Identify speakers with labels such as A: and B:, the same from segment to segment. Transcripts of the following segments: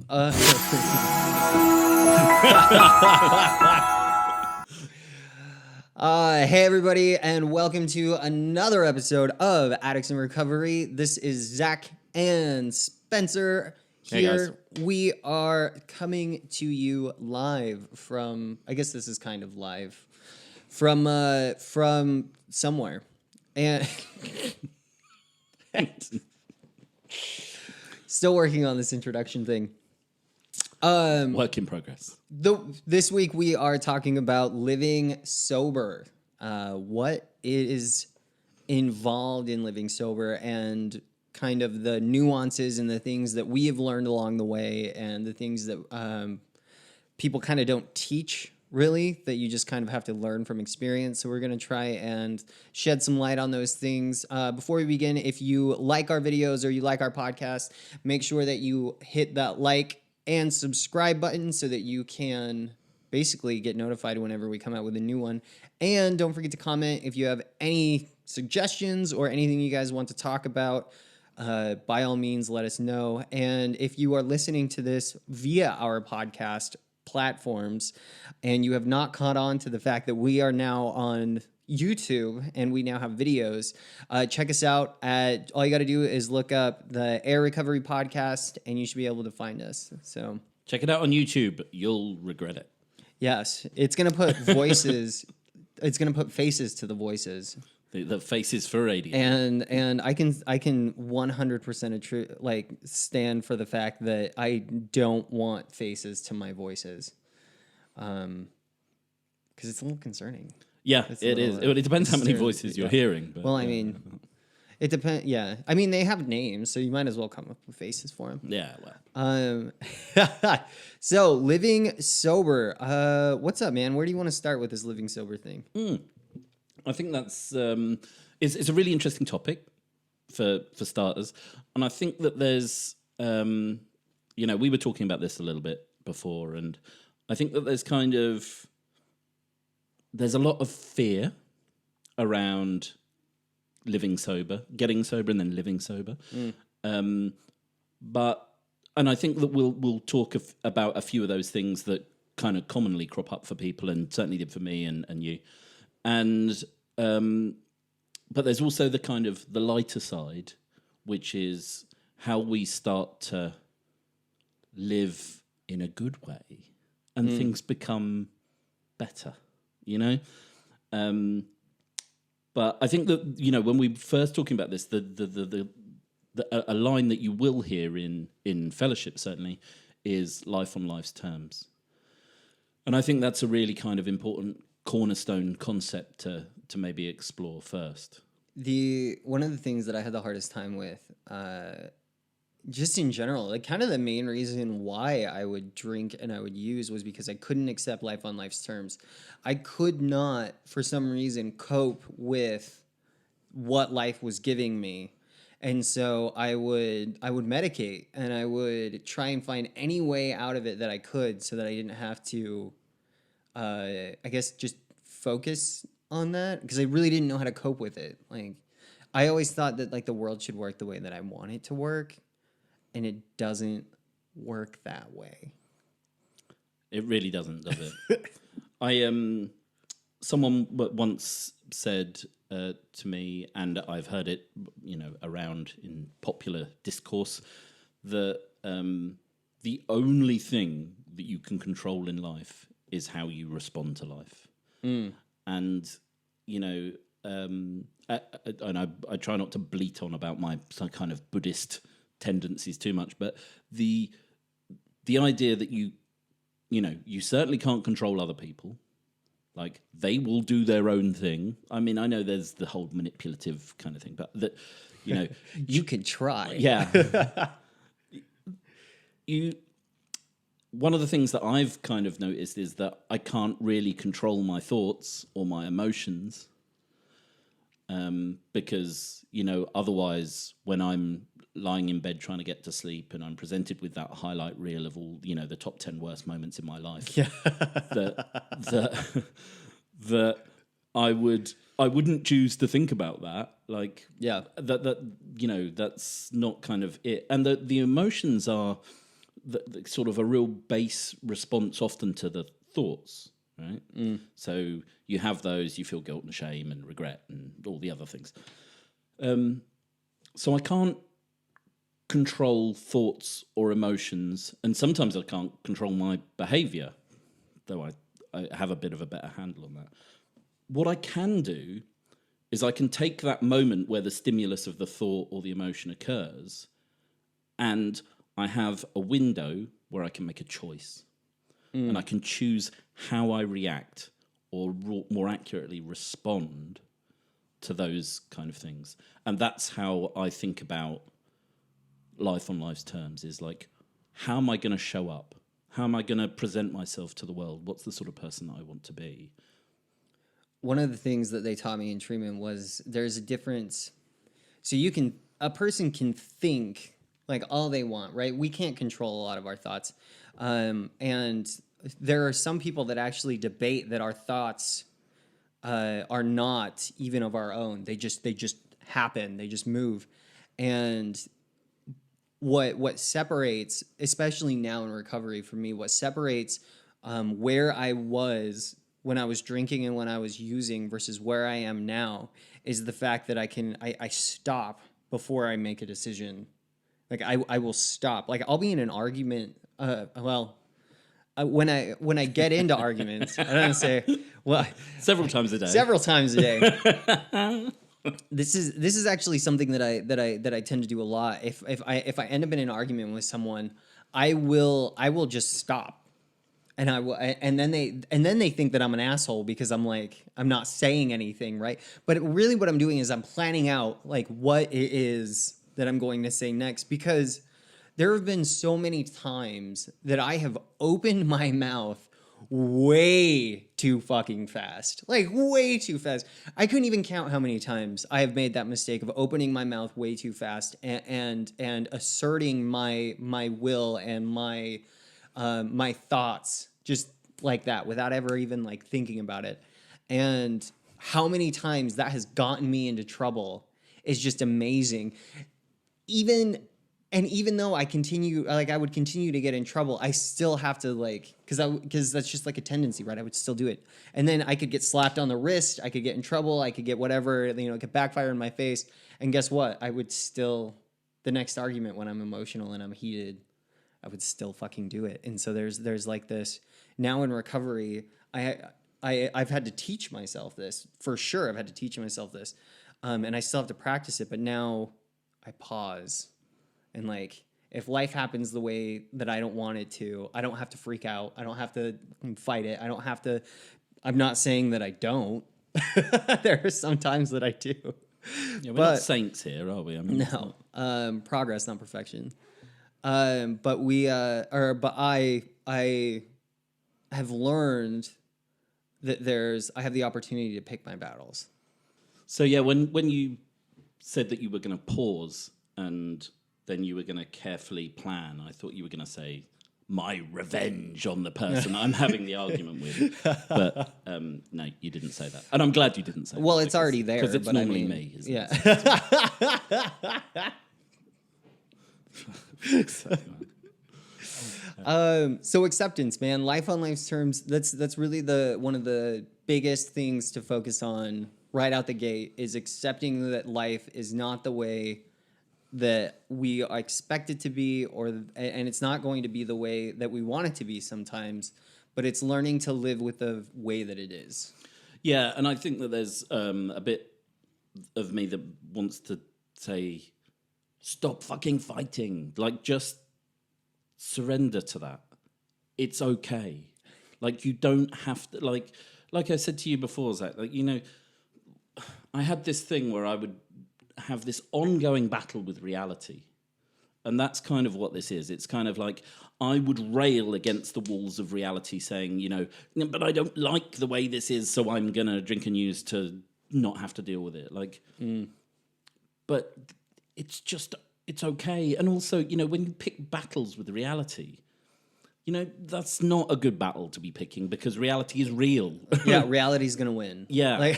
A: Hey everybody, and welcome to another episode of Addicts in Recovery. This is Zach and Spencer here.
B: Hey
A: we are coming to you live from, I guess this is kind of live, from somewhere. And still working on this introduction thing.
B: Work in progress.
A: This week we are talking about living sober, what is involved in living sober, and kind of the nuances and the things that we have learned along the way, and the things that people kind of don't teach, really, that you just kind of have to learn from experience. So we're going to try and shed some light on those things. Before we begin, if you like our videos or you like our podcast, make sure that you hit that like and subscribe button so that you can basically get notified whenever we come out with a new one. And don't forget to comment if you have any suggestions or anything you guys want to talk about. By all means, let us know. And if you are listening to this via our podcast platforms and you have not caught on to the fact that we are now on YouTube and we now have videos, check us out at, all you got to do is look up the Air Recovery Podcast and you should be able to find us. So
B: check it out on YouTube. You'll regret it.
A: Yes, it's going to put voices, it's going to put faces to the voices.
B: The faces for radio.
A: And I can 100% stand for the fact that I don't want faces to my voices. Because it's a little concerning.
B: Yeah, it is. It depends how many voices you're hearing. But,
A: well, I mean, it depends. Yeah, I mean, they have names, so you might as well come up with faces for them.
B: Yeah, well.
A: So living sober. What's up, man? Where do you want to start with this living sober thing?
B: I think that's it's a really interesting topic for starters, and I think that there's we were talking about this a little bit before, and I think that there's a lot of fear around living sober, getting sober, and then living sober. And I think that we'll talk about a few of those things that kind of commonly crop up for people, and certainly did for me and you. And but there's also the kind of the lighter side, which is how we start to live in a good way, and things become better. You know, but I think that when we first talking about this, a line that you will hear in fellowship certainly is life on life's terms, and I think that's a really kind of important cornerstone concept to maybe explore first.
A: One of the things that I had the hardest time with, just in general, like kind of the main reason why I would drink and I would use was because I couldn't accept life on life's terms. I could not, for some reason, cope with what life was giving me. And so I would medicate, and I would try and find any way out of it that I could so that I didn't have to, I guess, just focus on that, because I really didn't know how to cope with it. Like, I always thought that like the world should work the way that I want it to work, and it doesn't work that way.
B: It really doesn't, does it? Someone once said to me, and I've heard it, around in popular discourse, that the only thing that you can control in life is how you respond to life. And and I try not to bleat on about my some kind of Buddhist tendencies too much, but the idea that you certainly can't control other people. Like, they will do their own thing. I mean, I know there's the whole manipulative kind of thing, but that
A: you can try.
B: Yeah. One of the things that I've kind of noticed is that I can't really control my thoughts or my emotions, because, otherwise when I'm lying in bed trying to get to sleep and I'm presented with that highlight reel of all, the top 10 worst moments in my life, that I wouldn't choose to think about that. Like, that's not kind of it. And the emotions are the sort of a real base response often to the thoughts, right? So you have those, you feel guilt and shame and regret and all the other things. So I can't control thoughts or emotions, and sometimes I can't control my behavior, though I have a bit of a better handle on that. What I can do is I can take that moment where the stimulus of the thought or the emotion occurs, and I have a window where I can make a choice. And I can choose how I react, or more accurately, respond to those kind of things. And that's how I think about life on life's terms, is like, how am I going to show up? How am I going to present myself to the world? What's the sort of person that I want to be?
A: One of the things that they taught me in treatment was there's a difference. So a person can think like all they want, right? We can't control a lot of our thoughts. And there are some people that actually debate that our thoughts are not even of our own. They just happen. They just move. And what separates, especially now in recovery for me, what separates where I was when I was drinking and when I was using versus where I am now is the fact that I stop before I make a decision. Like I will stop. Like I'll be in an argument. When I get into arguments, I don't say, well,
B: Several times a day.
A: several times a day. This is actually something that I tend to do a lot. If I end up in an argument with someone, I will just stop. And and then they think that I'm an asshole because I'm not saying anything, right? But really what I'm doing is I'm planning out like what it is that I'm going to say next, because there have been so many times that I have opened my mouth way too fucking fast. Like way too fast. I couldn't even count how many times I have made that mistake of opening my mouth way too fast and asserting my will and my thoughts just like that without ever even like thinking about it. And how many times that has gotten me into trouble is just amazing. Even though I would continue to get in trouble, I still have to because that's just like a tendency, right? I would still do it. And then I could get slapped on the wrist. I could get in trouble. I could get whatever, it could backfire in my face. And guess what? I would still, the next argument when I'm emotional and I'm heated, I would still fucking do it. And so there's like this, now in recovery, I've had to teach myself this, for sure. I've had to teach myself this. And I still have to practice it, but now I pause. And if life happens the way that I don't want it to, I don't have to freak out. I don't have to fight it. I'm not saying that I don't. There are some times that I do.
B: Yeah, we're not saints here, are we? I mean,
A: no, progress, not perfection. But I have learned that I have the opportunity to pick my battles.
B: So yeah, when you said that you were going to pause and then you were going to carefully plan, I thought you were going to say, my revenge on the person I'm having the argument with. But no, you didn't say that. And I'm glad you didn't say that.
A: Well, it's already there.
B: Because it's normally me, isn't
A: it? So acceptance, man. Life on life's terms, that's really one of the biggest things to focus on right out the gate, is accepting that life is not the way that we expect it to be, and it's not going to be the way that we want it to be sometimes, but it's learning to live with the way that it is.
B: Yeah, and I think that there's a bit of me that wants to say, stop fucking fighting. Just surrender to that. It's okay. You don't have to, like I said to you before, Zach, I had this thing where I would have this ongoing battle with reality. And that's kind of what this is. It's kind of like I would rail against the walls of reality saying, but I don't like the way this is, so I'm going to drink and use to not have to deal with it. But it's okay. And also, when you pick battles with reality, that's not a good battle to be picking, because reality is real.
A: Yeah, reality's going to win.
B: Yeah.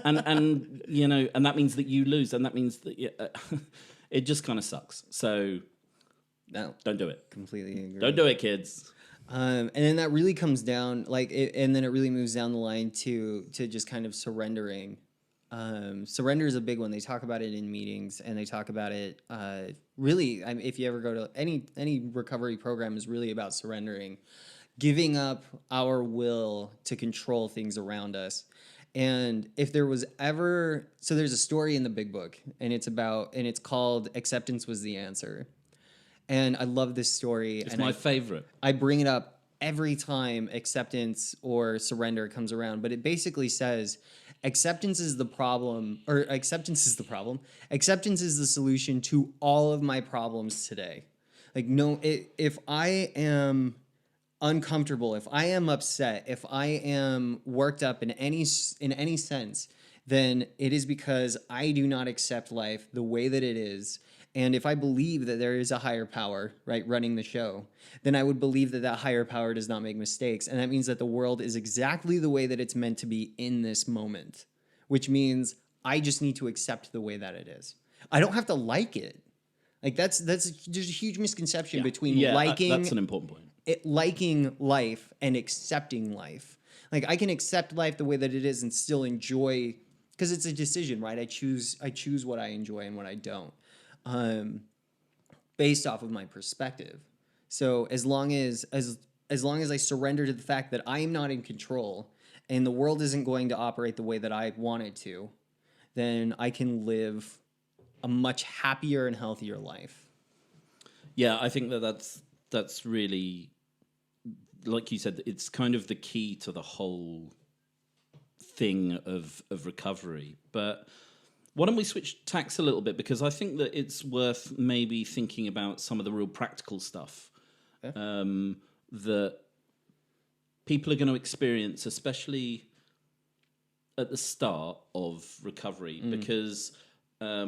B: And that means that you lose, and that means that it just kind of sucks. So,
A: No,
B: Don't do it.
A: completely agree.
B: Don't do it, kids.
A: And then that really comes down and then it really moves down the line to just kind of surrendering. Surrender is a big one. They talk about it in meetings, and they talk about it. Really, I mean, if you ever go to any recovery program, is really about surrendering, giving up our will to control things around us. And if there was ever, so there's a story in the Big Book, and it's called "Acceptance Was the Answer." And I love this story.
B: It's
A: and
B: my favorite.
A: I bring it up every time acceptance or surrender comes around, but it basically says acceptance is the problem, or acceptance is the problem. Acceptance is the solution to all of my problems today. Like, no, if I am uncomfortable, if I am upset, if I am worked up in any sense, then it is because I do not accept life the way that it is. And if I believe that there is a higher power, right, running the show, then I would believe that that higher power does not make mistakes. And that means that the world is exactly the way that it's meant to be in this moment, which means I just need to accept the way that it is. I don't have to like it. Like there's a huge misconception between
B: that's an important point.
A: Liking life and accepting life. Like I can accept life the way that it is and still enjoy, because it's a decision, right? I choose what I enjoy and what I don't. Based off of my perspective. So as long as I surrender to the fact that I am not in control and the world isn't going to operate the way that I want it to, then I can live a much happier and healthier life.
B: Yeah, I think that's really, like you said, it's kind of the key to the whole thing of recovery. But why don't we switch tacks a little bit? Because I think that it's worth maybe thinking about some of the real practical stuff that people are going to experience, especially at the start of recovery. Because, I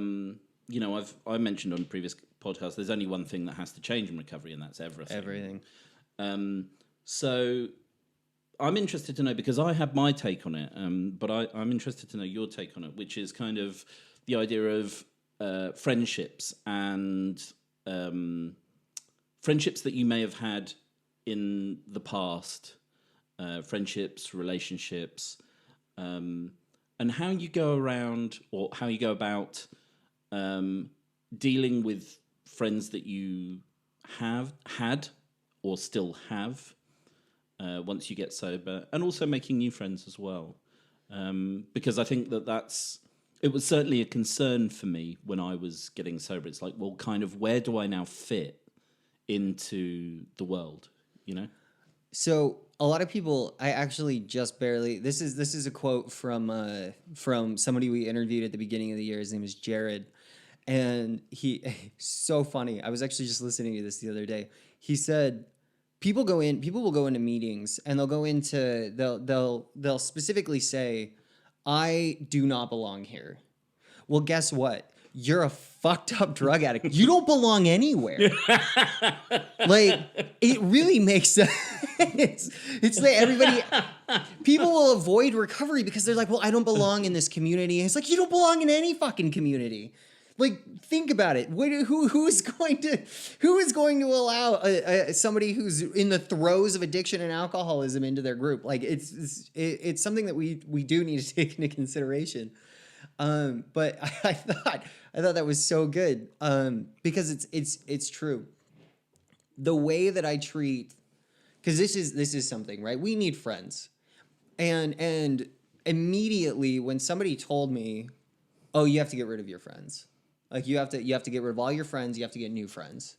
B: mentioned on previous podcasts, there's only one thing that has to change in recovery, and that's everything.
A: Everything.
B: So I'm interested to know, because I have my take on it, but I'm interested to know your take on it, which is kind of the idea of friendships and friendships that you may have had in the past, friendships, relationships, and how you go around or how you go about dealing with friends that you have had or still have once you get sober, and also making new friends as well. Because I think it was certainly a concern for me when I was getting sober. It's like, well, kind of, where do I now fit into the world, you know?
A: So a lot of people, I actually just barely. This is a quote from somebody we interviewed at the beginning of the year. His name is Jared, and he so funny. I was actually just listening to this the other day. He said, people will go into meetings, and they'll specifically say, I do not belong here. Well, guess what? You're a fucked up drug addict. You don't belong anywhere. Like, it really makes sense. It's like people will avoid recovery because they're like, well, I don't belong in this community. And it's like, you don't belong in any fucking community. Like, think about it. Who is going to allow somebody who's in the throes of addiction and alcoholism into their group? Like, it's something that we do need to take into consideration. But I thought that was so good because it's true. The way that I treat, because this is something, right? We need friends, and immediately when somebody told me, oh, you have to get rid of your friends. Like you have to get rid of all your friends. You have to get new friends.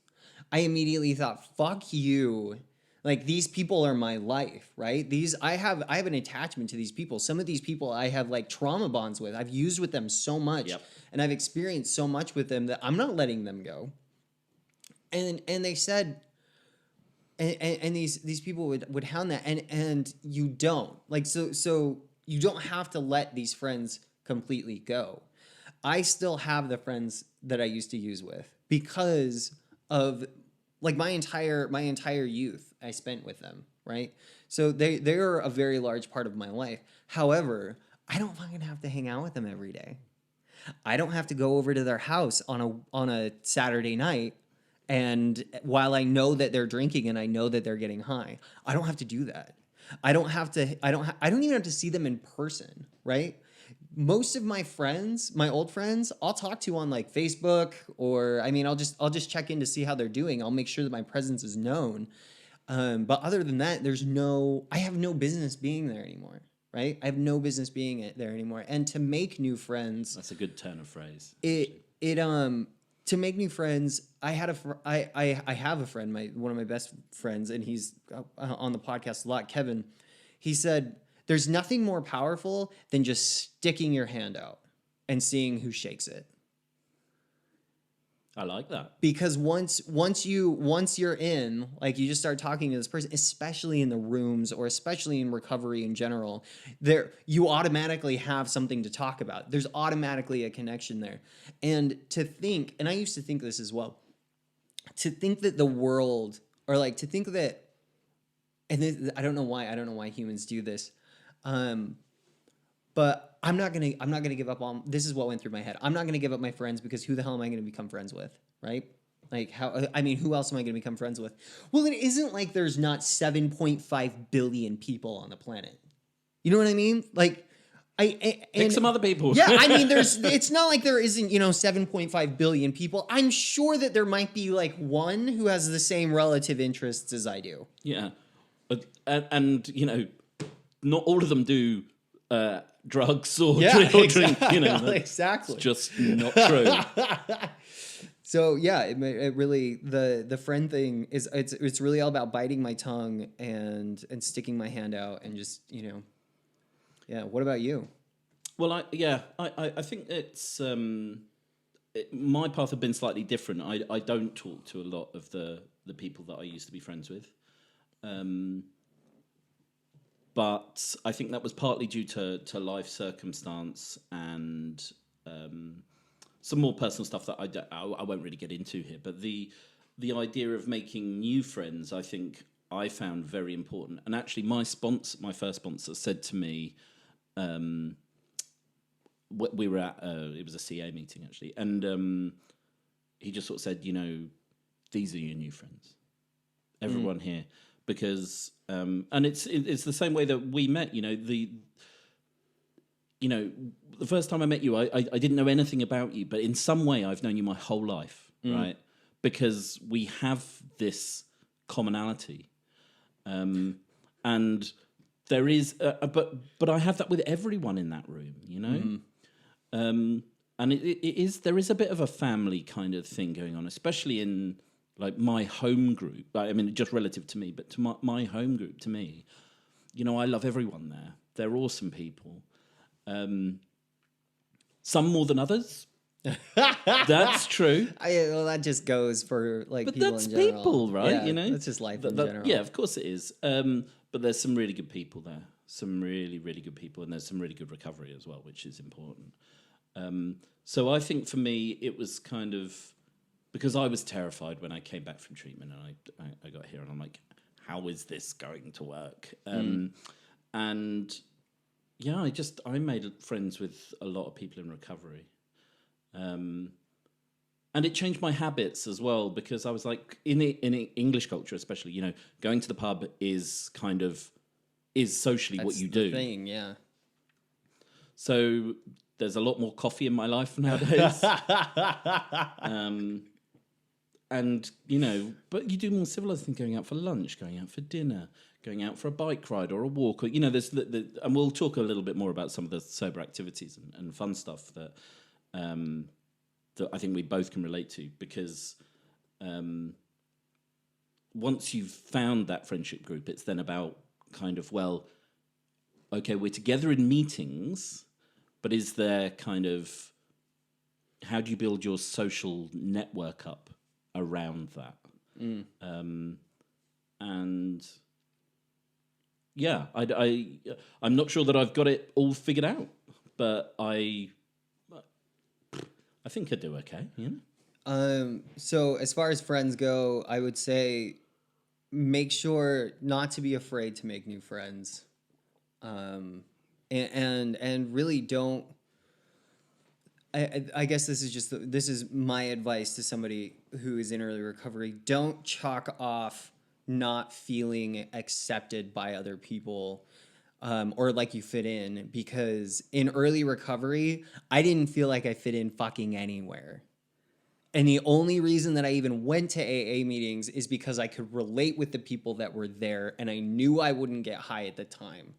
A: I immediately thought, fuck you. Like, these people are my life, right? I have an attachment to these people. Some of these people I have like trauma bonds with. I've used with them so much, and I've experienced so much with them that I'm not letting them go. And they said, and these people would hound that, and you don't, like, so you don't have to let these friends completely go. I still have the friends that I used to use with because of, like, my entire youth I spent with them, right? So they're a very large part of my life. However, I don't fucking have to hang out with them every day. I don't have to go over to their house on a Saturday night And while I know that they're drinking and I know that they're getting high, I don't have to do that. I don't have to, I don't even have to see them in person, right? Most of my friends, my old friends, I'll talk to on like Facebook, or I mean, I'll just check in to see how they're doing. I'll make sure that my presence is known. But other than that, I have no business being there anymore, right? I have no business being there anymore. And to make new friends,
B: That's a good turn of phrase.
A: to make new friends, I have a friend, one of my best friends, and he's on the podcast a lot, Kevin. He said, there's nothing more powerful than just sticking your hand out and seeing who shakes it.
B: I like that.
A: Because once you're in, like, you just start talking to this person, especially in the rooms or especially in recovery in general, you automatically have something to talk about. There's automatically a connection there. And I used to think this as well, to think that the world, or like to think that, and this, I don't know why humans do this, but I'm not gonna give up on. This is what went through my head. I'm not gonna give up my friends, because who the hell am I gonna become friends with, right? Like, who else am I gonna become friends with? Well, it isn't like there's not 7.5 billion people on the planet. You know what I mean? Like,
B: Pick some other people.
A: Yeah, I mean, it's not like there isn't 7.5 billion people. I'm sure that there might be like one who has the same relative interests as I do.
B: Yeah, and not all of them do drugs or drink.
A: Exactly.
B: It's just not true.
A: So yeah, it really, the friend thing is, it's really all about biting my tongue and sticking my hand out and just yeah. What about you?
B: Well, I think it's my path have been slightly different. I don't talk to a lot of the people that I used to be friends with. But I think that was partly due to life circumstance and some more personal stuff that I won't really get into here. But the idea of making new friends, I think I found very important. And actually, my first sponsor, said to me, we were at it was a CA meeting actually, and he just sort of said, these are your new friends, everyone here. Because and it's the same way that we met. The first time I met you, I didn't know anything about you, but in some way I've known you my whole life, right? Because we have this commonality, and there is, but I have that with everyone in that room, and there is a bit of a family kind of thing going on, especially in, like, my home group. I mean, just relative to me, but to my home group, to me, I love everyone there. They're awesome people. Some more than others. That's true.
A: Well, that just goes for like
B: but
A: people
B: that's
A: in general.
B: people, right?
A: Yeah, that's just life in general.
B: Yeah, of course it is. But there's some really good people there. Some really, really good people, and there's some really good recovery as well, which is important. So I think for me, it was kind of, because I was terrified when I came back from treatment, and I got here, and I'm like, how is this going to work? And yeah, I made friends with a lot of people in recovery. And it changed my habits as well, because I was like, in English culture especially, going to the pub is socially
A: That's
B: what you
A: the
B: do.
A: Thing, yeah.
B: So there's a lot more coffee in my life nowadays. And, but you do more civilized things, going out for lunch, going out for dinner, going out for a bike ride or a walk. Or, there's and we'll talk a little bit more about some of the sober activities and fun stuff that I think we both can relate to, because once you've found that friendship group, it's then about kind of, well, okay, we're together in meetings, but is there kind of, how do you build your social network up around that? And yeah, I'm not sure that I've got it all figured out, but I think I do okay.
A: So as far as friends go, I would say make sure not to be afraid to make new friends, and really don't. I guess this is my advice to somebody who is in early recovery. Don't chalk off not feeling accepted by other people, or like you fit in, because in early recovery, I didn't feel like I fit in fucking anywhere. And the only reason that I even went to AA meetings is because I could relate with the people that were there, and I knew I wouldn't get high at the time.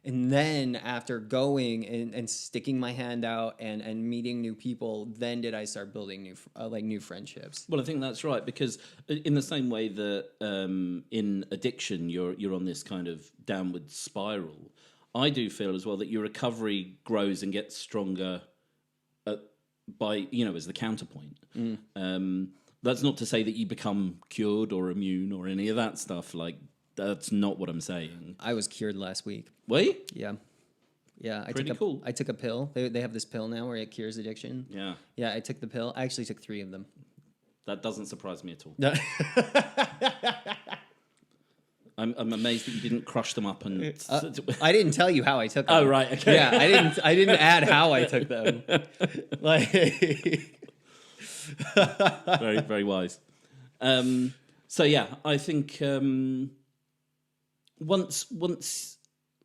A: And then after going and sticking my hand out and meeting new people, then did I start building new friendships.
B: Well, I think that's right, because in the same way that in addiction you're on this kind of downward spiral, I do feel as well that your recovery grows and gets stronger by as the counterpoint. That's not to say that you become cured or immune or any of that stuff. Like, that's not what I'm saying.
A: I was cured last week.
B: Were you?
A: Yeah. Yeah,
B: Pretty cool.
A: I took a pill. They have this pill now where it cures addiction.
B: Yeah.
A: Yeah, I took the pill. I actually took 3 of them.
B: That doesn't surprise me at all.
A: No.
B: I'm amazed that you didn't crush them up and.
A: I didn't tell you how I took them.
B: Oh, right. Okay.
A: Yeah, I didn't add how I took them. Like,
B: very, very wise. So yeah, I think once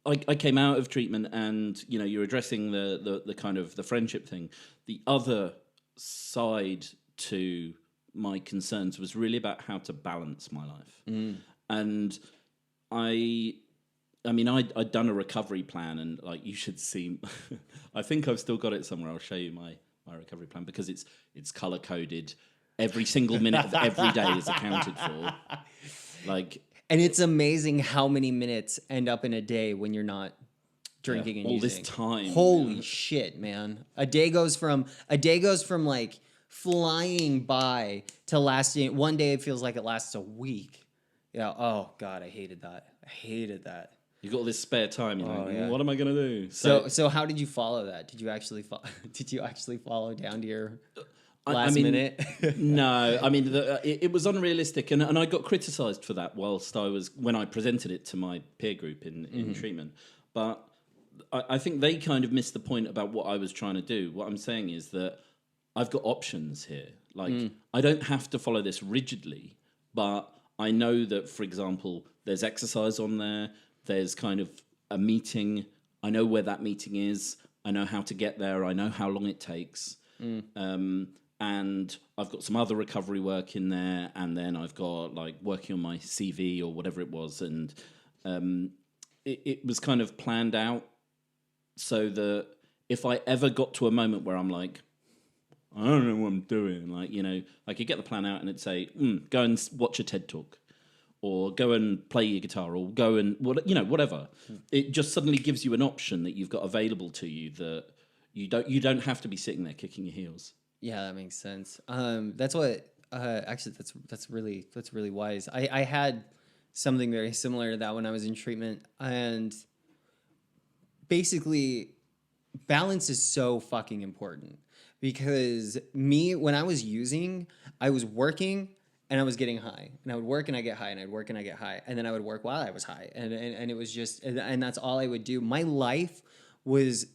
B: I came out of treatment, and you're addressing the kind of the friendship thing. The other side to my concerns was really about how to balance my life, and I'd done a recovery plan, and like, you should see. I think I've still got it somewhere. I'll show you my recovery plan, because it's color coded. Every single minute of every day is accounted for. Like,
A: and it's amazing how many minutes end up in a day when you're not drinking and
B: all
A: using.
B: this time.
A: Holy shit, man! A day goes from like flying by to lasting. One day it feels like it lasts a week. Yeah. Oh God, I hated that.
B: You got all this spare time. You're like,
A: yeah.
B: what am I gonna do?
A: So how did you follow that? Did you actually follow down to your last minute?
B: No, I mean, it was unrealistic, and I got criticised for that when I presented it to my peer group in treatment. But I think they kind of missed the point about what I was trying to do. What I'm saying is that I've got options here. Like, I don't have to follow this rigidly, but I know that, for example, there's exercise on there. There's kind of a meeting. I know where that meeting is. I know how to get there. I know how long it takes. And I've got some other recovery work in there. And then I've got like working on my CV or whatever it was. And it was kind of planned out so that if I ever got to a moment where I'm like, I don't know what I'm doing, like, I could get the plan out and it'd say, go and watch a TED Talk, or go and play your guitar, or go and whatever. It just suddenly gives you an option that you've got available to you, that you don't have to be sitting there kicking your heels.
A: Yeah, that makes sense. That's what actually that's really wise. I had something very similar to that when I was in treatment, and basically balance is so fucking important, because when I was using, I was working and I was getting high, and I would work and I get high, and I'd work and I get high, and then I would work while I was high, and it was just, and that's all I would do. My life was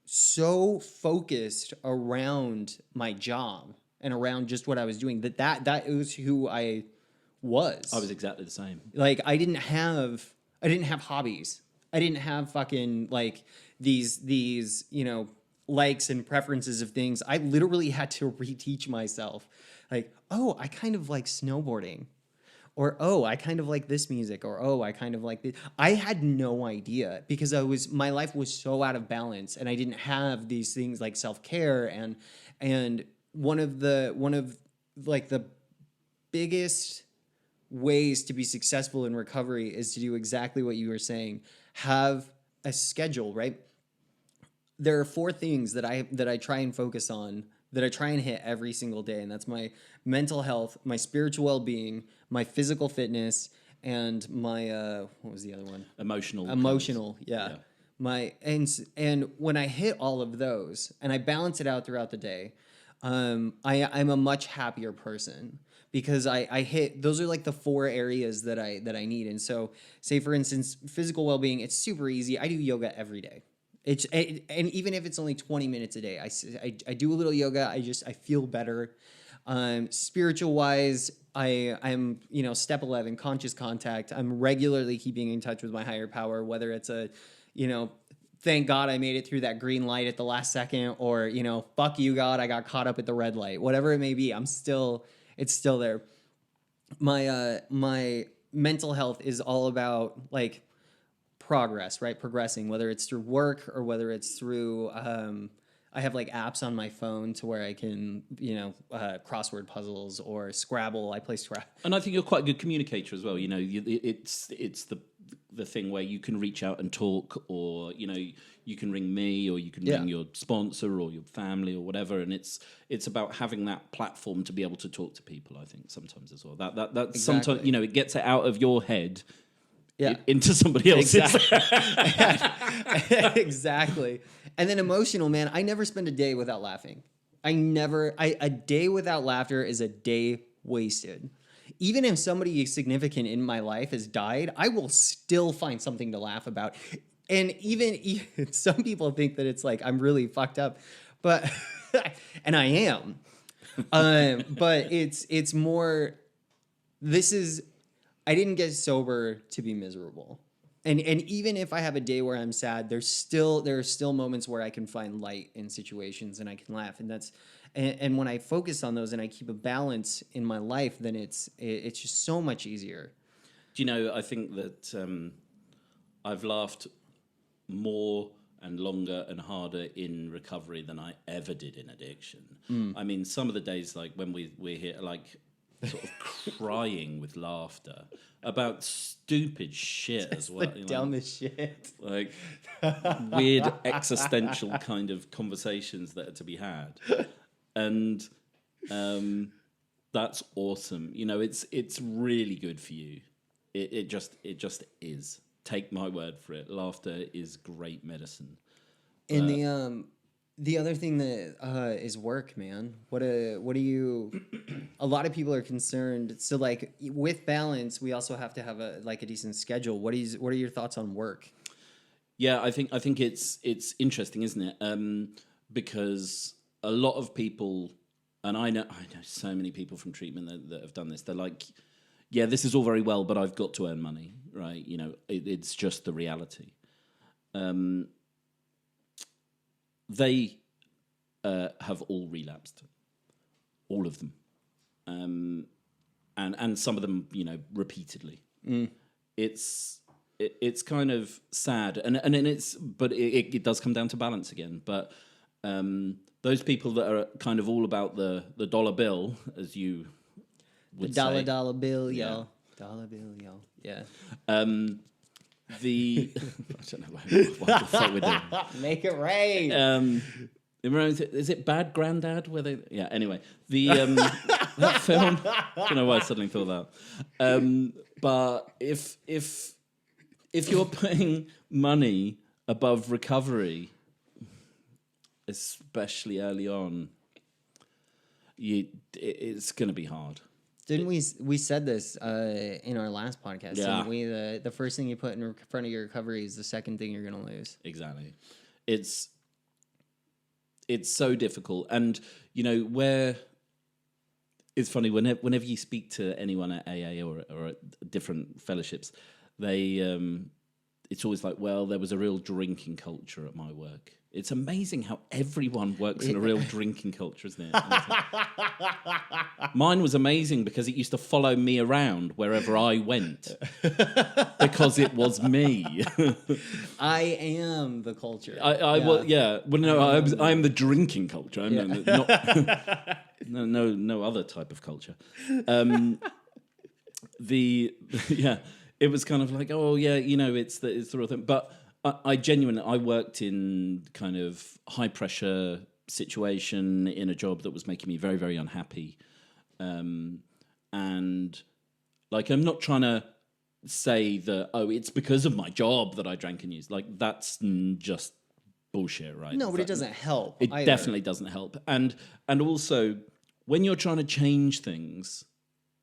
A: so focused around my job and around just what I was doing that was who I was.
B: I was exactly the same.
A: Like, I didn't have hobbies. I didn't have fucking like these likes and preferences of things. I literally had to reteach myself. Like, oh, I kind of like snowboarding, or oh, I kind of like this music, or oh, I kind of like this. I had no idea, because my life was so out of balance, and I didn't have these things like self-care, and one of like the biggest ways to be successful in recovery is to do exactly what you were saying. Have a schedule, right? There are 4 things that I try and focus on, that I try and hit every single day, and that's my mental health, my spiritual well-being, my physical fitness, and my what was the other one? Emotional, yeah. And when I hit all of those and I balance it out throughout the day, I'm a much happier person, because I hit, those are like the 4 areas that I need. And so, say for instance, physical well-being, it's super easy. I do yoga every day. And even if it's only 20 minutes a day, I do a little yoga. I feel better. Spiritual wise, I'm step 11, conscious contact. I'm regularly keeping in touch with my higher power, whether it's thank God I made it through that green light at the last second, or fuck you God, I got caught up at the red light. Whatever it may be, it's still there. My mental health is all about like progress, right? Progressing, whether it's through work or whether it's through I have like apps on my phone to where I can crossword puzzles or Scrabble. I play Scrabble.
B: And I think you're quite a good communicator as well. It's the thing where you can reach out and talk, or you can ring me, or you can ring your sponsor or your family or whatever, and it's about having that platform to be able to talk to people, I think, sometimes as well. That's exactly. Sometimes it gets it out of your head into somebody else's.
A: Exactly. And then emotional, man, I never spend a day without laughing. A day without laughter is a day wasted. Even if somebody significant in my life has died, I will still find something to laugh about. And even some people think that it's like I'm really fucked up, but and I am. But it's more. I didn't get sober to be miserable. And even if I have a day where I'm sad, there are still moments where I can find light in situations and I can laugh. And when I focus on those and I keep a balance in my life, then it's just so much easier.
B: Do you know, I think that I've laughed more and longer and harder in recovery than I ever did in addiction. I mean, some of the days, like when we're here, like sort of crying with laughter about stupid shit as well.
A: The dumbest shit.
B: Like weird existential kind of conversations that are to be had. And that's awesome. It's really good for you. It just is. Take my word for it. Laughter is great medicine.
A: And the other thing that is work, man. What do you? A lot of people are concerned. So, like with balance, we also have to have a decent schedule. What are your thoughts on work?
B: Yeah, I think it's interesting, isn't it? Because a lot of people, and I know so many people from treatment that have done this. They're like, yeah, this is all very well, but I've got to earn money, right? It's just the reality. They have all relapsed, all of them, and some of them, repeatedly. It's kind of sad, and it does come down to balance again. But those people that are kind of all about the dollar bill, as you would say,
A: dollar bill, y'all, dollar bill, y'all, yeah.
B: I don't know what the fuck we're doing.
A: Make it rain.
B: Is it Bad Grandad? Where they? Yeah. Anyway, that film. I don't know why I suddenly thought that. But if you're putting money above recovery, especially early on, it's going to be hard.
A: Didn't we said this in our last podcast?
B: Yeah.
A: Didn't we? The first thing you put in front of your recovery is the second thing you're going to lose.
B: Exactly. It's so difficult, and where it's funny whenever you speak to anyone at AA or at different fellowships, they it's always like, well, there was a real drinking culture at my work. It's amazing how everyone works in a real drinking culture, isn't it? Mine was amazing because it used to follow me around wherever I went because it was me.
A: I am the culture.
B: Well, no, I'm the drinking culture. I'm not no other type of culture. It was kind of like, oh yeah, it's the real thing, but. I worked in kind of high pressure situation in a job that was making me very, very unhappy. And like, I'm not trying to say that, it's because of my job that I drank and used. Like, that's just bullshit, right?
A: No, but it doesn't help.
B: It definitely doesn't help. And also, when you're trying to change things,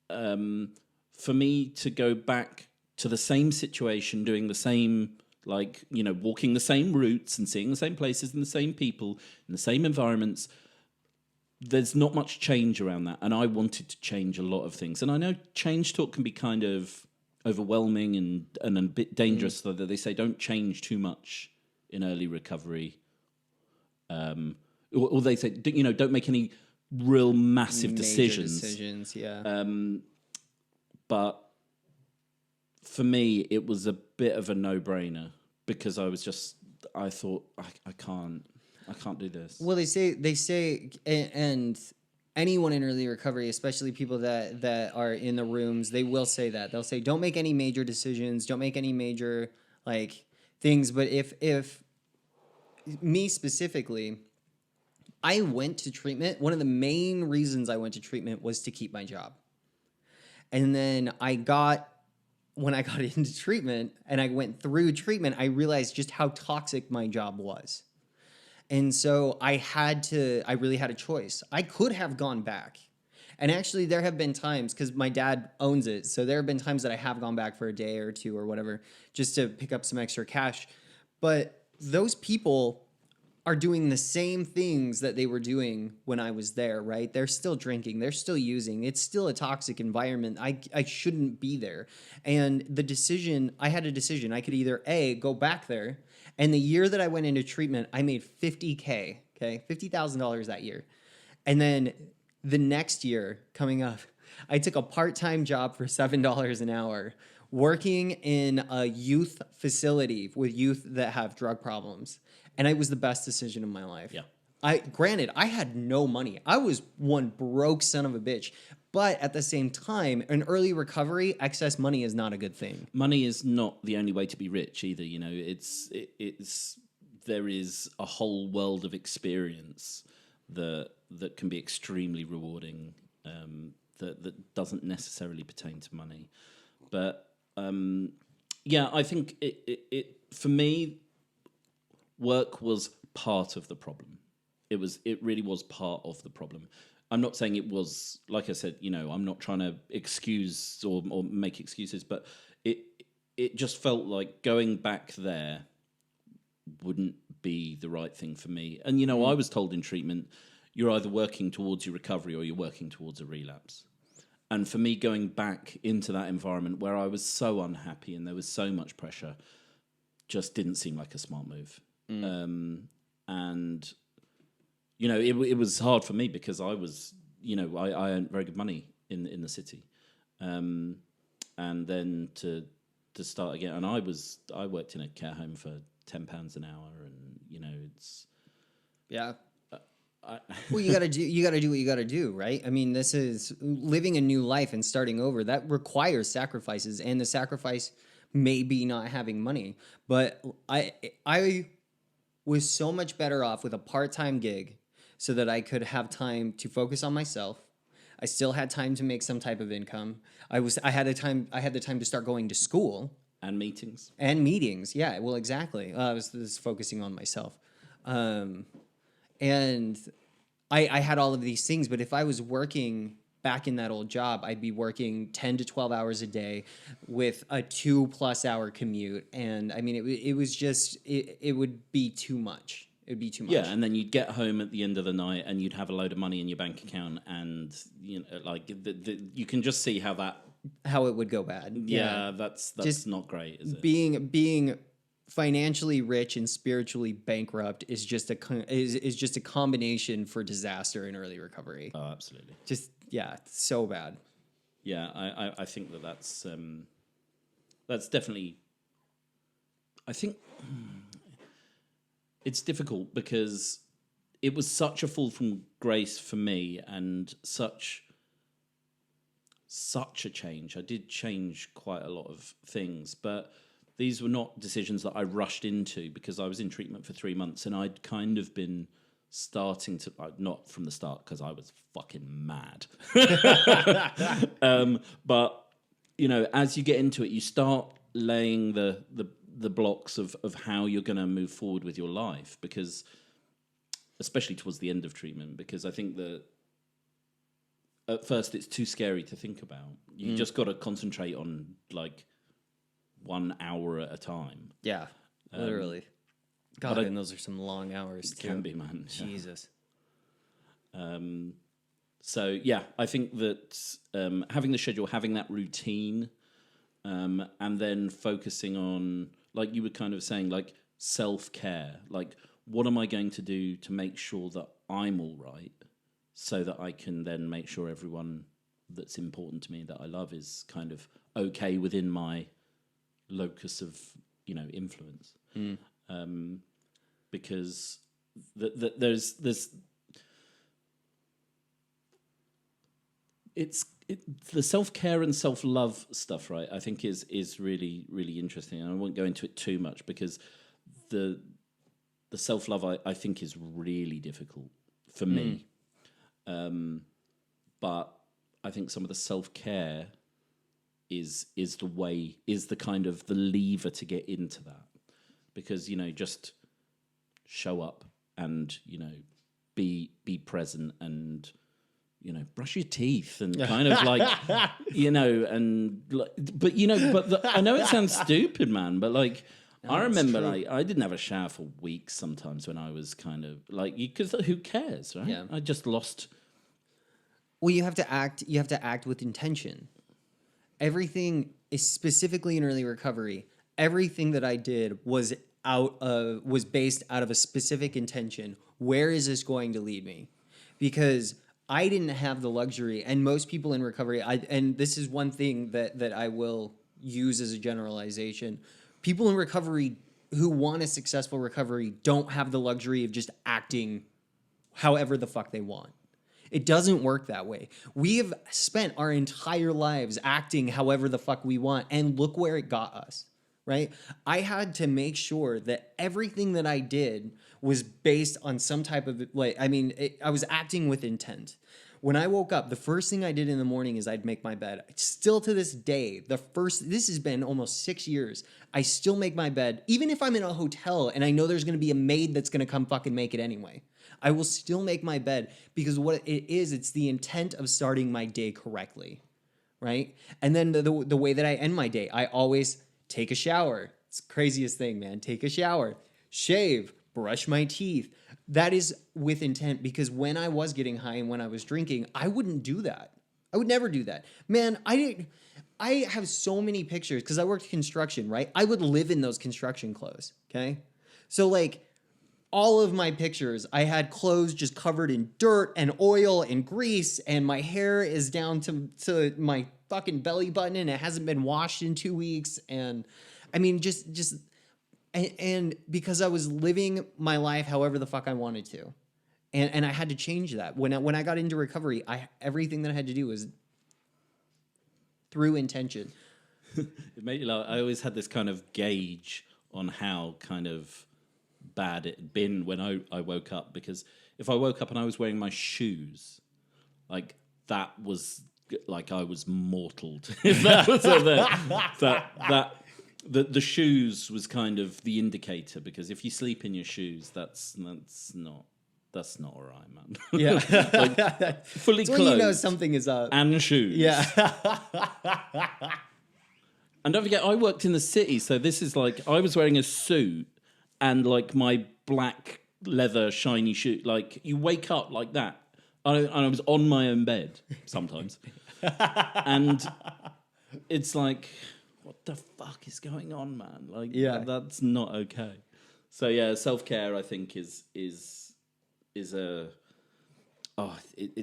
B: for me to go back to the same situation, doing the same like, you know, walking the same routes and seeing the same places and the same people in the same environments. There's not much change around that. And I wanted to change a lot of things. And I know change talk can be kind of overwhelming and a bit dangerous, so that they say don't change too much in early recovery. Or they say, you know, don't make any real massive
A: Major
B: decisions.
A: yeah.
B: But for me, it was a bit of a no-brainer because I thought I can't do this.
A: Well, they say, and anyone in early recovery, especially people that are in the rooms, they will say that. They'll say, don't make any major decisions, don't make any major like things. But if me specifically, I went to treatment. One of the main reasons I went to treatment was to keep my job. And then when I got into treatment and I went through treatment, I realized just how toxic my job was. And so I really had a choice. I could have gone back. And actually there have been times, because my dad owns it, so there have been times that I have gone back for a day or two or whatever, just to pick up some extra cash. But those people are doing the same things that they were doing when I was there, right? They're still drinking, they're still using. It's still a toxic environment. I shouldn't be there. And I had a decision. I could either A, go back there, and the year that I went into treatment, I made $50K, okay? $50,000 that year. And then the next year coming up, I took a part-time job for $7 an hour, working in a youth facility with youth that have drug problems. And it was the best decision of my life.
B: Yeah.
A: Granted, I had no money. I was one broke son of a bitch. But at the same time, in early recovery, excess money is not a good thing.
B: Money is not the only way to be rich either. You know, there is a whole world of experience that can be extremely rewarding. That doesn't necessarily pertain to money, but yeah, I think it for me, work was part of the problem. It really was part of the problem. I'm not saying it was, like I said, you know, I'm not trying to excuse or make excuses, but it just felt like going back there wouldn't be the right thing for me. And, you know, I was told in treatment, you're either working towards your recovery or you're working towards a relapse. And for me, going back into that environment where I was so unhappy and there was so much pressure just didn't seem like a smart move. And, you know, it was hard for me because I was, you know, I earned very good money in the city. And then to start again, and I worked in a care home for £10 an hour, and, you know, it's...
A: Yeah. Well, you gotta do what you gotta do, right? I mean, this is living a new life and starting over. That requires sacrifices, and the sacrifice may be not having money. But I was so much better off with a part-time gig, so that I could have time to focus on myself. I still had time to make some type of income. I had the time to start going to school
B: and meetings.
A: Yeah, well, exactly. I was focusing on myself. And I had all of these things, but if I was working back in that old job, I'd be working 10 to 12 hours a day with a 2+ hour commute. And I mean, it was just, it would be too much. It would be too much.
B: Yeah, and then you'd get home at the end of the night and you'd have a load of money in your bank account, and, you know, like you can just see how
A: it would go bad.
B: Yeah, that's just not great, is it?
A: Being financially rich and spiritually bankrupt is just a combination for disaster in early recovery.
B: Oh, absolutely.
A: Just so bad.
B: Yeah, I think that's definitely. I think it's difficult because it was such a fall from grace for me, and such a change. I did change quite a lot of things, but these were not decisions that I rushed into, because I was in treatment for 3 months and I'd kind of been starting to, not from the start because I was fucking mad. But, you know, as you get into it, you start laying the blocks of how you're going to move forward with your life, because, especially towards the end of treatment, because I think that at first it's too scary to think about. You just got to concentrate on, like, 1 hour at a time.
A: Yeah. Literally. God, and those are some long hours too.
B: Can be, man. Yeah.
A: Jesus.
B: So yeah, I think that having the schedule, having that routine, and then focusing on, like you were kind of saying, like self-care. Like, what am I going to do to make sure that I'm all right, so that I can then make sure everyone that's important to me, that I love, is kind of okay within my locus of, influence. Because there's the self-care and self-love stuff, right? I think is really, really interesting. And I won't go into it too much, because the self-love I think is really difficult for me. But I think some of the self-care is the kind of the lever to get into that. Because, just show up and, be present and, brush your teeth and kind of like, and I know it sounds stupid, man, but like, no, I remember I didn't have a shower for weeks sometimes when I was kind of like, because who cares, right?
A: Yeah.
B: I just lost.
A: Well, you have to act with intention. Everything is, specifically in early recovery, everything that I did was based out of a specific intention. Where is this going to lead me? Because I didn't have the luxury, and most people in recovery, and this is one thing that I will use as a generalization. People in recovery who want a successful recovery don't have the luxury of just acting however the fuck they want. It doesn't work that way. We have spent our entire lives acting however the fuck we want, and look where it got us, right? I had to make sure that everything that I did was based on some type of, I was acting with intent. When I woke up, the first thing I did in the morning is I'd make my bed. Still to this day, this has been almost 6 years, I still make my bed. Even if I'm in a hotel and I know there's going to be a maid that's going to come fucking make it anyway, I will still make my bed, because what it is, it's the intent of starting my day correctly, right? And then the way that I end my day, I always take a shower. It's the craziest thing, man. Take a shower, shave, brush my teeth. That is with intent, because when I was getting high and when I was drinking, I wouldn't do that. I would never do that. Man, I have so many pictures, because I worked construction, right? I would live in those construction clothes, okay? So like, all of my pictures, I had clothes just covered in dirt and oil and grease, and my hair is down to my fucking belly button, and it hasn't been washed in 2 weeks. And I mean, and because I was living my life however the fuck I wanted to. And I had to change that. When I got into recovery, everything that I had to do was through intention.
B: It made you laugh. I always had this kind of gauge on how kind of bad it had been when I woke up, because if I woke up and I was wearing my shoes, like that was like I was mortal. If that was the shoes was kind of the indicator, because if you sleep in your shoes, that's not all right, man.
A: Yeah,
B: like fully
A: so
B: clothed,
A: when you know something is up.
B: and shoes.
A: Yeah.
B: And don't forget, I worked in the city, so this is like I was wearing a suit and like my black leather shiny shoe. Like you wake up like that. I was on my own bed sometimes. And it's like, what the fuck is going on, man? Like,
A: yeah,
B: that's not okay. So yeah, self-care I think is it's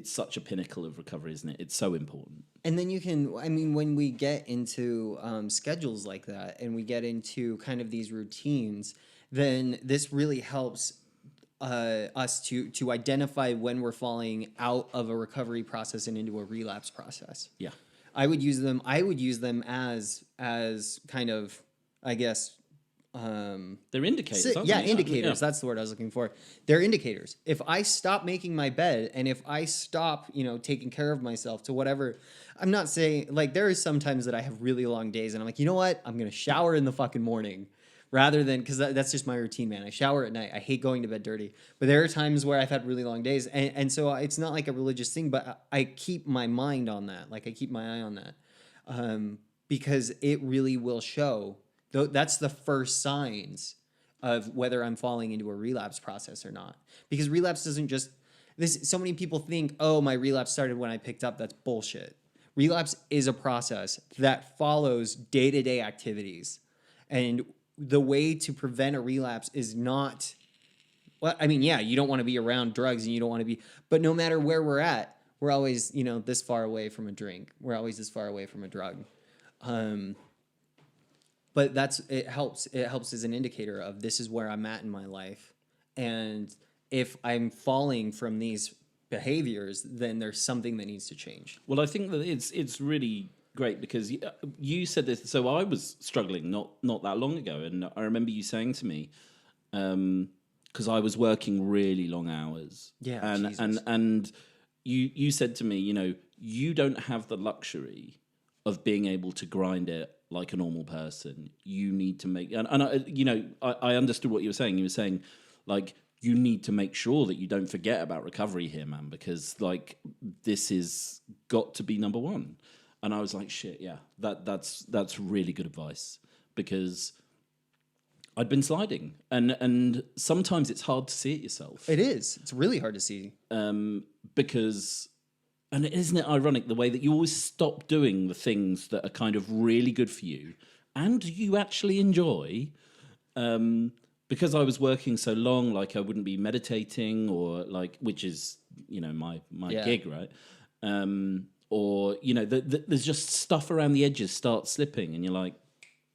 B: such a pinnacle of recovery, isn't it? It's so important.
A: And then you can, I mean, when we get into schedules like that, and we get into kind of these routines, then this really helps us to identify when we're falling out of a recovery process and into a relapse process.
B: Yeah.
A: I would use them as kind of, I guess,
B: they're indicators.
A: Yeah, indicators. Yeah. That's the word I was looking for. They're indicators. If I stop making my bed, and if I stop, taking care of myself to whatever, I'm not saying, like, there is sometimes that I have really long days, and I'm like, you know what? I'm gonna shower in the fucking morning, rather than, because that's just my routine, man. I shower at night. I hate going to bed dirty. But there are times where I've had really long days, and so it's not like a religious thing, but I keep my mind on that. Like, I keep my eye on that, because it really will show. That's the first signs of whether I'm falling into a relapse process or not. Because relapse doesn't just this. So many people think, oh, my relapse started when I picked up. That's bullshit. Relapse is a process that follows day-to-day activities, and the way to prevent a relapse is not. Well, I mean, yeah, you don't want to be around drugs, and you don't want to be. But no matter where we're at, we're always, this far away from a drink. We're always this far away from a drug. But it helps. It helps as an indicator of this is where I'm at in my life, and if I'm falling from these behaviors, then there's something that needs to change.
B: Well, I think that it's really great because you said this. So I was struggling not that long ago, and I remember you saying to me, because I was working really long hours, and you said to me, you don't have the luxury of being able to grind it like a normal person. You need to make, and I understood what you were saying. You were saying, like, you need to make sure that you don't forget about recovery here, man, because like this is got to be number one. And I was like, shit, yeah, that's really good advice, because I'd been sliding, and sometimes it's hard to see it yourself.
A: It is. It's really hard to see.
B: Because, and isn't it ironic the way that you always stop doing the things that are kind of really good for you and you actually enjoy, because I was working so long, like I wouldn't be meditating, or like, which is, my gig, right? Or, there's just stuff around the edges starts slipping, and you're like,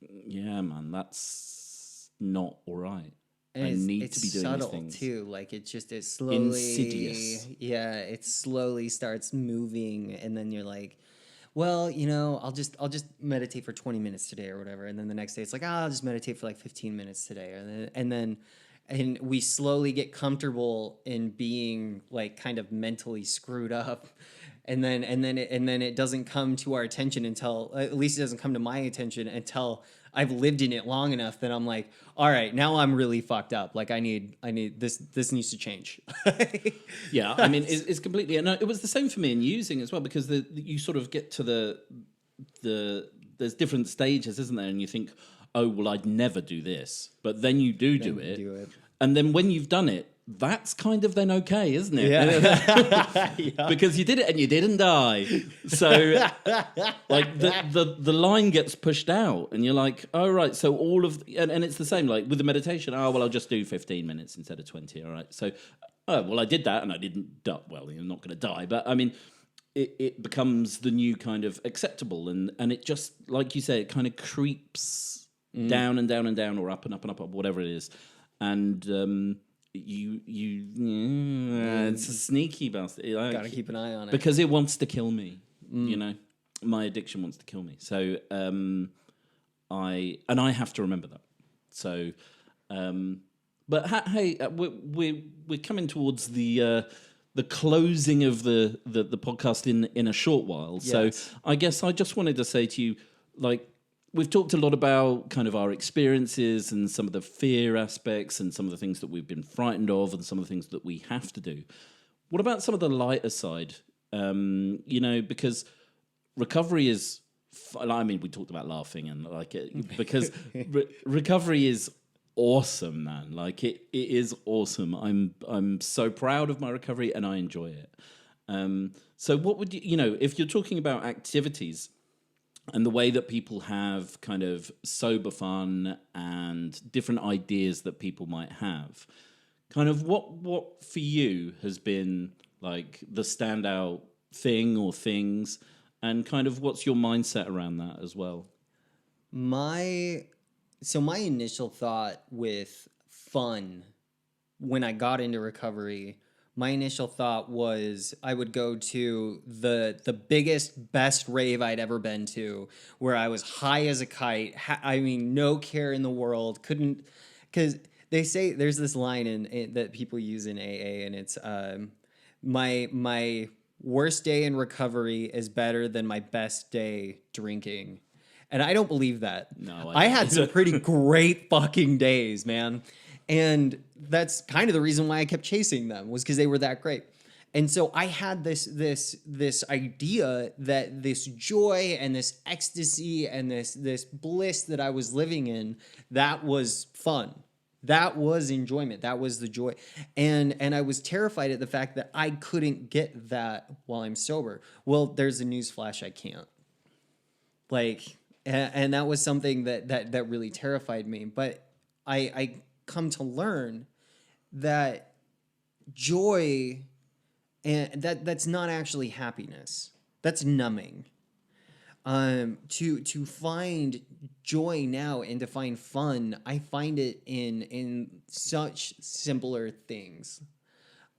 B: yeah, man, that's not all right. I need to be doing
A: subtle
B: these things
A: too. Like it slowly,
B: insidious.
A: Yeah, it slowly starts moving, and then you're like, well, I'll just meditate for 20 minutes today or whatever, and then the next day it's like, I'll just meditate for like 15 minutes today, and we slowly get comfortable in being like kind of mentally screwed up. And then it doesn't come to our attention until, at least it doesn't come to my attention until I've lived in it long enough that I'm like, all right, now I'm really fucked up. Like I need this needs to change.
B: Yeah, I mean, it's completely, and it was the same for me in using as well, because you sort of get to there's different stages, isn't there? And you think, oh, well, I'd never do this, but then you do it. And then when you've done it, that's kind of then okay, isn't it?
A: Yeah.
B: Yeah. Because you did it and you didn't die. So like the line gets pushed out, and you're like, oh, right, so all of and it's the same like with the meditation. Oh, well, I'll just do 15 minutes instead of 20. All right. So well, I did that and I didn't die. Well, you're not going to die, but I mean it becomes the new kind of acceptable, and it just, like you say, it kind of creeps down and down and down, or up and up and up, or whatever it is. And it's a sneaky bastard.
A: Gotta keep an eye on it,
B: because it wants to kill me. My addiction wants to kill me. So I have to remember that. So, but hey, we're coming towards the closing of the podcast in a short while. Yes. So I guess I just wanted to say to you, like, we've talked a lot about kind of our experiences and some of the fear aspects and some of the things that we've been frightened of and some of the things that we have to do. What about some of the lighter side? Because recovery is, I mean, we talked about laughing and like it, because recovery is awesome, man. Like it is awesome. I'm so proud of my recovery and I enjoy it. So what would you, if you're talking about activities and the way that people have kind of sober fun and different ideas that people might have, kind of what for you has been like the standout thing or things, and kind of what's your mindset around that as well?
A: My initial thought with fun when I got into recovery, my initial thought was I would go to the biggest, best rave I'd ever been to, where I was high as a kite. I mean, no care in the world. Couldn't, because they say there's this line that people use in AA, and it's my worst day in recovery is better than my best day drinking. And I don't believe that.
B: No,
A: I had some pretty great fucking days, man. And that's kind of the reason why I kept chasing them, was because they were that great. And so I had this idea that this joy and this ecstasy and this bliss that I was living in, that was fun. That was enjoyment. That was the joy. And I was terrified at the fact that I couldn't get that while I'm sober. Well, there's a news flash, I can't. Like, and that was something that really terrified me. But I come to learn that joy, and that's not actually happiness. That's numbing. To find joy now and to find fun, I find it in such simpler things.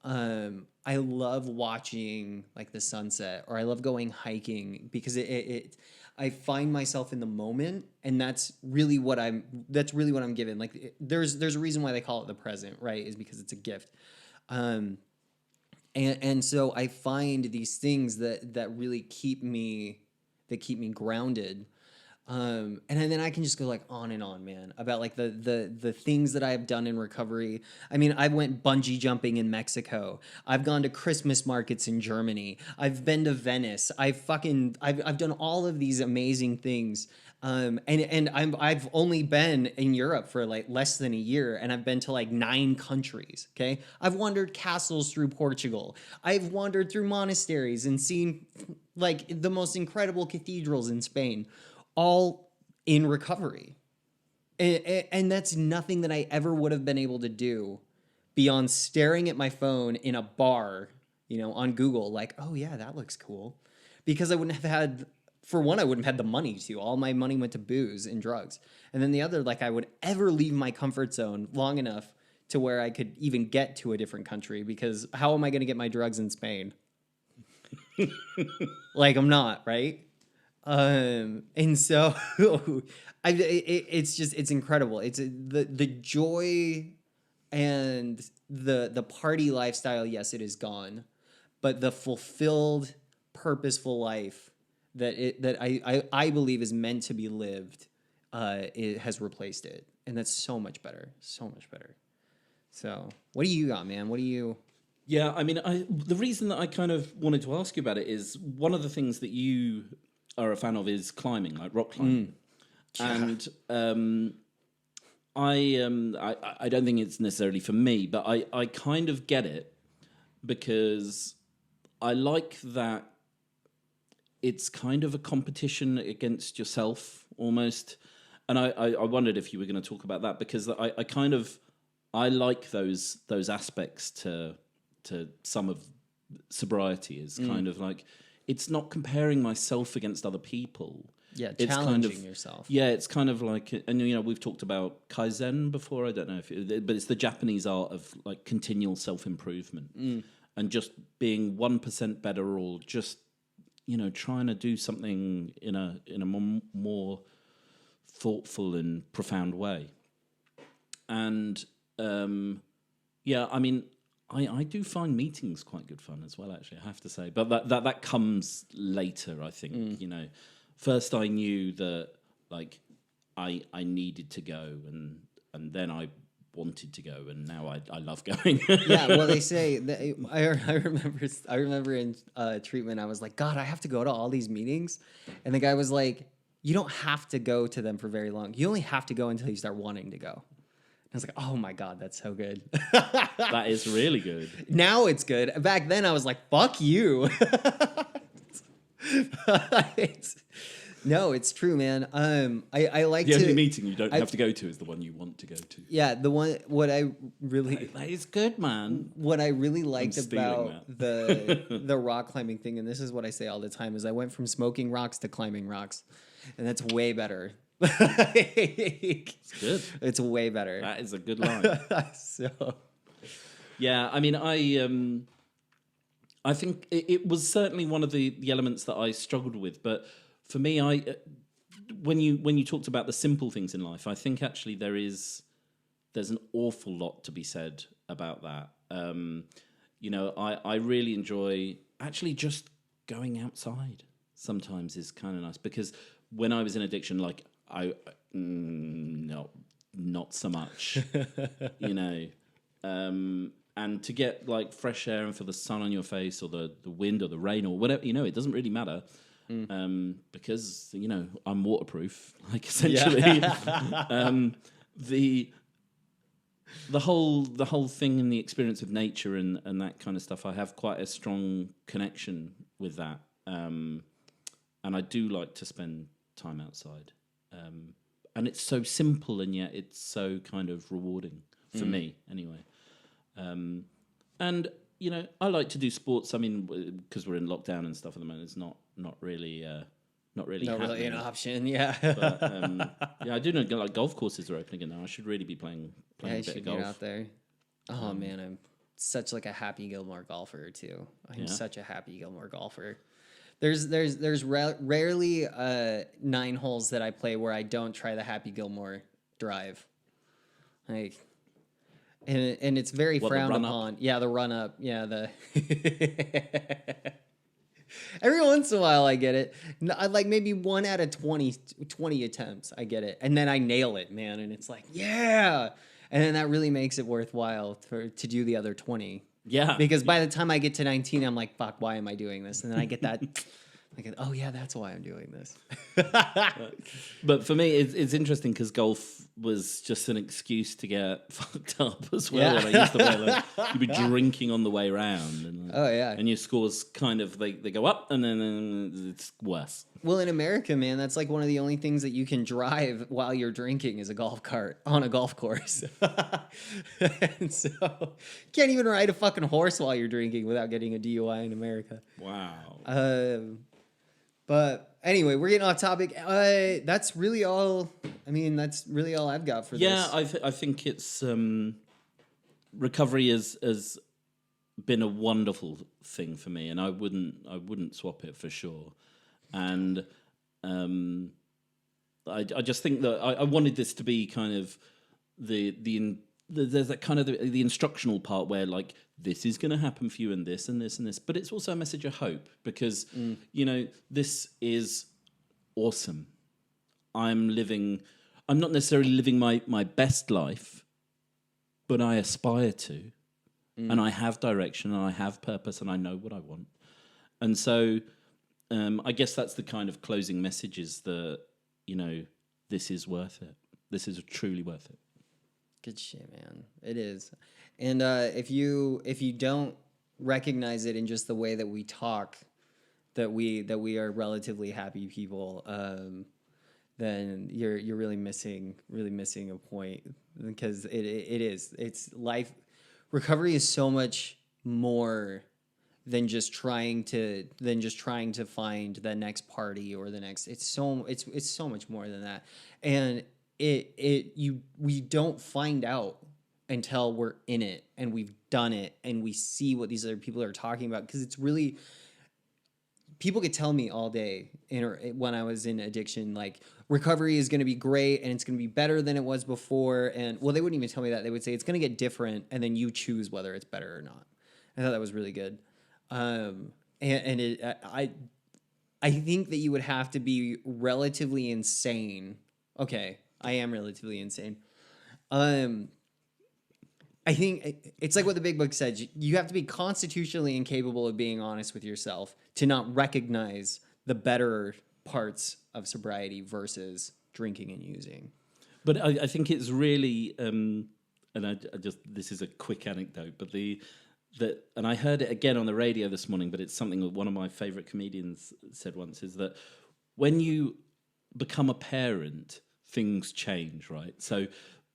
A: I love watching like the sunset, or I love going hiking because I find myself in the moment, and that's really what I'm given. Like there's a reason why they call it the present, right? Is because it's a gift. And so I find these things that really keep me grounded. And then I can just go like on and on, man, about like the things that I have done in recovery. I mean, I went bungee jumping in Mexico. I've gone to Christmas markets in Germany. I've been to Venice. I've done all of these amazing things. I've only been in Europe for like less than a year, and I've been to like 9 countries. Okay, I've wandered castles through Portugal. I've wandered through monasteries and seen like the most incredible cathedrals in Spain, all in recovery. And that's nothing that I ever would have been able to do beyond staring at my phone in a bar, on Google, like, oh yeah, that looks cool. Because I wouldn't have had, for one, I wouldn't have had the money to. All my money went to booze and drugs. And then the other, like, I would ever leave my comfort zone long enough to where I could even get to a different country, because how am I going to get my drugs in Spain? Like, I'm not, right? And so it's incredible. It's the joy and the party lifestyle. Yes, it is gone, but the fulfilled, purposeful life that I believe is meant to be lived, it has replaced it, and that's so much better, so much better. So, what do you got, man? What do you?
B: Yeah, I mean, the reason that I kind of wanted to ask you about it is one of the things that you are a fan of is climbing, like rock climbing. And I don't think it's necessarily for me, but I kind of get it, because I like that it's kind of a competition against yourself almost. And I wondered if you were going to talk about that, because I like those aspects to some of sobriety, is kind of like, it's not comparing myself against other people.
A: Yeah,
B: it's
A: challenging
B: kind of,
A: yourself.
B: Yeah, it's kind of like, and we've talked about Kaizen before. I don't know but it's the Japanese art of like continual self-improvement, and just being 1% better, or just trying to do something in a more thoughtful and profound way. And yeah, I mean, I do find meetings quite good fun as well, actually, I have to say. But that comes later, I think. First I knew that like I needed to go, and then I wanted to go, and now I love going.
A: Yeah, well, they say that, I remember in treatment, I was like, God, I have to go to all these meetings, and the guy was like, you don't have to go to them for very long. You only have to go until you start wanting to go. I was like, oh my God, that's so good.
B: That is really good.
A: Now it's good. Back then I was like, fuck you. No, it's true, man. I like
B: the
A: to.
B: only meeting you don't have to go to is the one you want to go to.
A: Yeah, what I really.
B: That is good, man.
A: What I really liked
B: stealing
A: about the rock climbing thing, and this is what I say all the time, is I went from smoking rocks to climbing rocks, and that's way better.
B: It's good.
A: It's way better.
B: That is a good line.
A: So,
B: yeah, I mean, I think it was certainly one of the elements that I struggled with. But for me, when you talked about the simple things in life, I think actually there's an awful lot to be said about that. I really enjoy actually just going outside. Sometimes is kind of nice, because when I was in addiction, like not so much, and to get like fresh air and for the sun on your face, or the wind or the rain or whatever, it doesn't really matter, because I'm waterproof, like essentially. the whole thing and the experience of nature and that kind of stuff, I have quite a strong connection with that. And I do like to spend time outside. And it's so simple, and yet it's so kind of rewarding for me, anyway. And I like to do sports. I mean, because we're in lockdown and stuff at the moment, it's not really
A: Not
B: happening.
A: really an option, yeah.
B: But yeah, I do know like golf courses are opening again now. I should really be playing
A: Yeah,
B: a
A: you
B: bit
A: should
B: of
A: get
B: golf.
A: out there. Oh man, I'm such like a Happy Gilmore golfer too. I'm such a Happy Gilmore golfer. There's rarely 9 holes that I play where I don't try the Happy Gilmore drive. Like, and it's very frowned upon. Yeah, the run up. Yeah, the. Every once in a while, I get it. Like maybe 1 out of 20 attempts, I get it, and then I nail it, man. And it's like, yeah, and then that really makes it worthwhile to do the other 20.
B: Yeah,
A: Because by the time I get to 19, I'm like, fuck, why am I doing this? And then I get that. Like, oh yeah, that's why I'm doing this.
B: But for me, it's interesting because golf was just an excuse to get fucked up as well.
A: Yeah.
B: When I used to play, like, you'd be drinking on the way round, and like,
A: Oh yeah.
B: and your scores kind of they go up, and then it's worse.
A: Well, in America, man, that's like one of the only things that you can drive while you're drinking is a golf cart on a golf course. And so you can't even ride a fucking horse while you're drinking without getting a DUI in America.
B: Wow.
A: But anyway, we're getting off topic. That's really all. I mean, that's really all I've got for this.
B: Yeah, I think it's recovery has been a wonderful thing for me, and I wouldn't swap it for sure. And I just think that I wanted this to be kind of there's that kind of the instructional part where like this is going to happen for you and this and this and this, but it's also a message of hope because this is awesome. I'm not necessarily living my best life, but I aspire to, and I have direction and I have purpose and I know what I want. And so I guess that's the kind of closing message is that, this is worth it. This is truly worth it.
A: Good shit, man. It is. And if you don't recognize it in just the way that we talk, that we are relatively happy people, then you're really missing a point because it is. It's life. Recovery is so much more than just trying to find the next party or the next. It's so much more than that, and we don't find out until we're in it and we've done it and we see what these other people are talking about, because it's really, people could tell me all day when I was in addiction, like recovery is going to be great and it's going to be better than it was before. And well, they wouldn't even tell me that. They would say it's going to get different and then you choose whether it's better or not. I thought that was really good. I think that you would have to be relatively insane. Okay, I am relatively insane. I think it's like what the big book said. You have to be constitutionally incapable of being honest with yourself to not recognize the better parts of sobriety versus drinking and using.
B: But I think it's really, and this is a quick anecdote, but and I heard it again on the radio this morning, but it's something that one of my favorite comedians said once, is that when you become a parent, things change, right? So,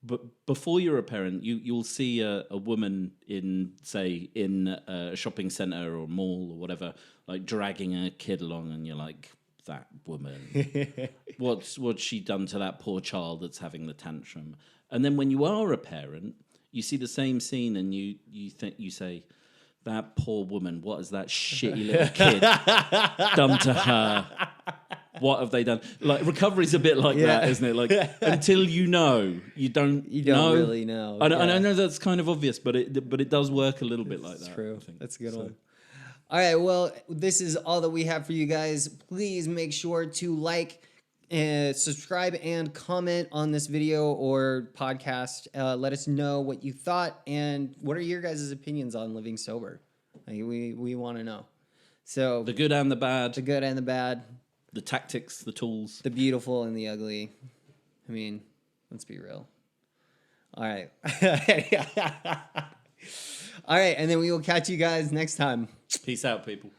B: but before you're a parent, you'll see a woman in a shopping center or mall or whatever, like dragging a kid along, and you're like, that woman, what's she done to that poor child that's having the tantrum? And then when you are a parent, you see the same scene, and you say, that poor woman, what has that shitty little kid done to her? What have they done? Like, recovery's a bit like that, isn't it? Like, until you don't know.
A: Really know.
B: And I know that's kind of obvious, but it does work a little bit like that.
A: True.
B: I think.
A: That's a good one. All right, well, this is all that we have for you guys. Please make sure to like, subscribe, and comment on this video or podcast. Let us know what you thought and what are your guys' opinions on living sober. Like, we want to know. So
B: The good and the bad.
A: The good and the bad.
B: The tactics, the tools.
A: The beautiful and the ugly. I mean, let's be real. All right. All right, and then we will catch you guys next time.
B: Peace out, people.